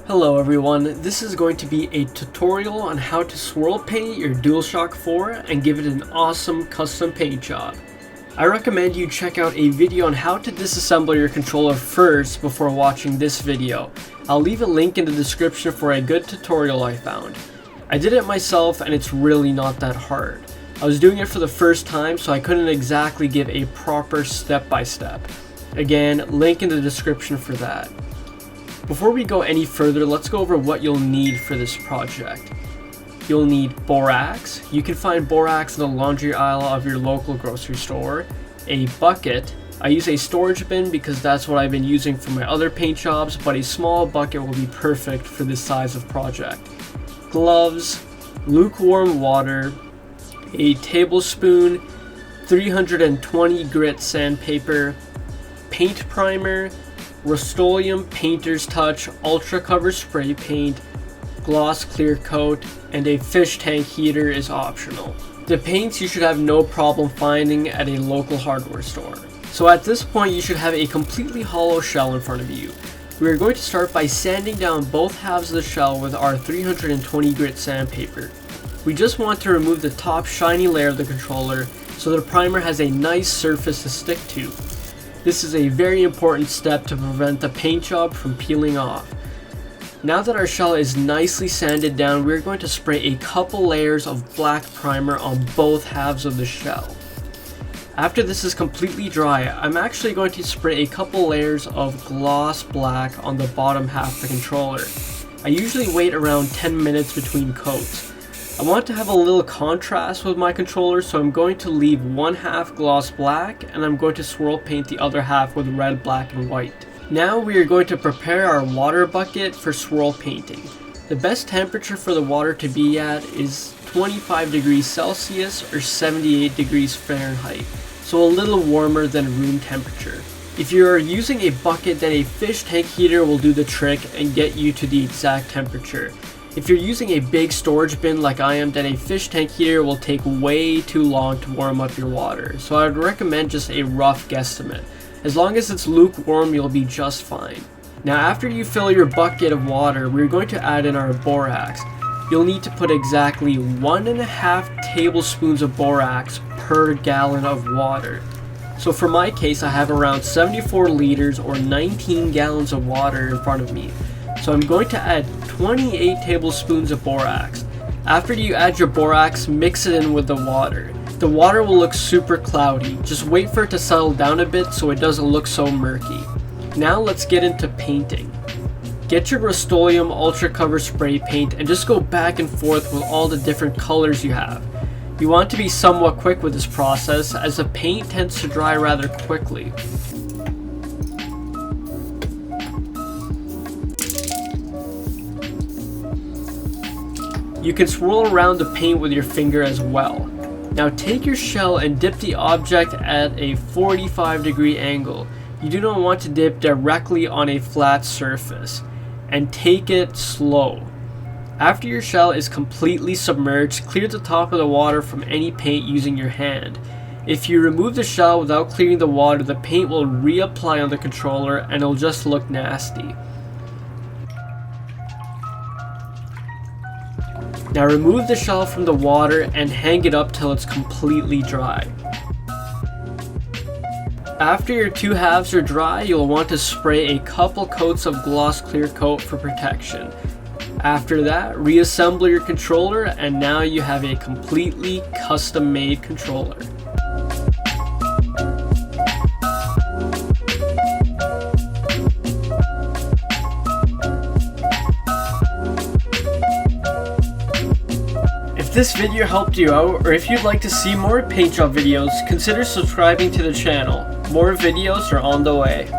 Hello everyone, this is going to be a tutorial on how to swirl paint your DualShock 4 and give it an awesome custom paint job. I recommend you check out a video on how to disassemble your controller first before watching this video. I'll leave a link in the description for a good tutorial I found. I did it myself and it's really not that hard. I was doing it for the first time, so I couldn't exactly give a proper step-by-step. Again, link in the description for that. Before we go any further, let's go over what you'll need for this project. You'll need borax. You can find borax in the laundry aisle of your local grocery store. A bucket. I use a storage bin because that's what I've been using for my other paint jobs, but a small bucket will be perfect for this size of project. Gloves, lukewarm water, a tablespoon, 320 grit sandpaper, paint primer, Rustoleum Painter's Touch Ultra Cover Spray Paint, gloss clear coat, and a fish tank heater is optional. The paints you should have no problem finding at a local hardware store. So at this point you should have a completely hollow shell in front of you. We are going to start by sanding down both halves of the shell with our 320 grit sandpaper. We just want to remove the top shiny layer of the controller so the primer has a nice surface to stick to. This is a very important step to prevent the paint job from peeling off. Now that our shell is nicely sanded down, we're going to spray a couple layers of black primer on both halves of the shell. After this is completely dry, I'm actually going to spray a couple layers of gloss black on the bottom half of the controller. I usually wait around 10 minutes between coats. I want to have a little contrast with my controller, so I'm going to leave one half gloss black and I'm going to swirl paint the other half with red, black, and white. Now we are going to prepare our water bucket for swirl painting. The best temperature for the water to be at is 25 degrees Celsius or 78 degrees Fahrenheit, so a little warmer than room temperature. If you are using a bucket, then a fish tank heater will do the trick and get you to the exact temperature. If you're using a big storage bin like I am, then a fish tank heater will take way too long to warm up your water, so I would recommend just a rough guesstimate. As long as it's lukewarm, you'll be just fine. Now after you fill your bucket of water, we're going to add in our borax. You'll need to put exactly 1.5 tablespoons of borax per gallon of water. So for my case, I have around 74 liters or 19 gallons of water in front of me. So I'm going to add 28 tablespoons of borax. After you add your borax, mix it in with the water. The water will look super cloudy. Just wait for it to settle down a bit so it doesn't look so murky. Now let's get into painting. Get your Rustoleum Ultra Cover Spray Paint and just go back and forth with all the different colors you have. You want to be somewhat quick with this process as the paint tends to dry rather quickly. You can swirl around the paint with your finger as well. Now take your shell and dip the object at a 45-degree angle. You do not want to dip directly on a flat surface. And take it slow. After your shell is completely submerged, clear the top of the water from any paint using your hand. If you remove the shell without clearing the water, the paint will reapply on the controller and it'll just look nasty. Now remove the shell from the water and hang it up till it's completely dry. After your two halves are dry, you'll want to spray a couple coats of gloss clear coat for protection. After that, reassemble your controller and now you have a completely custom made controller. If this video helped you out, or if you'd like to see more paint job videos, consider subscribing to the channel. More videos are on the way.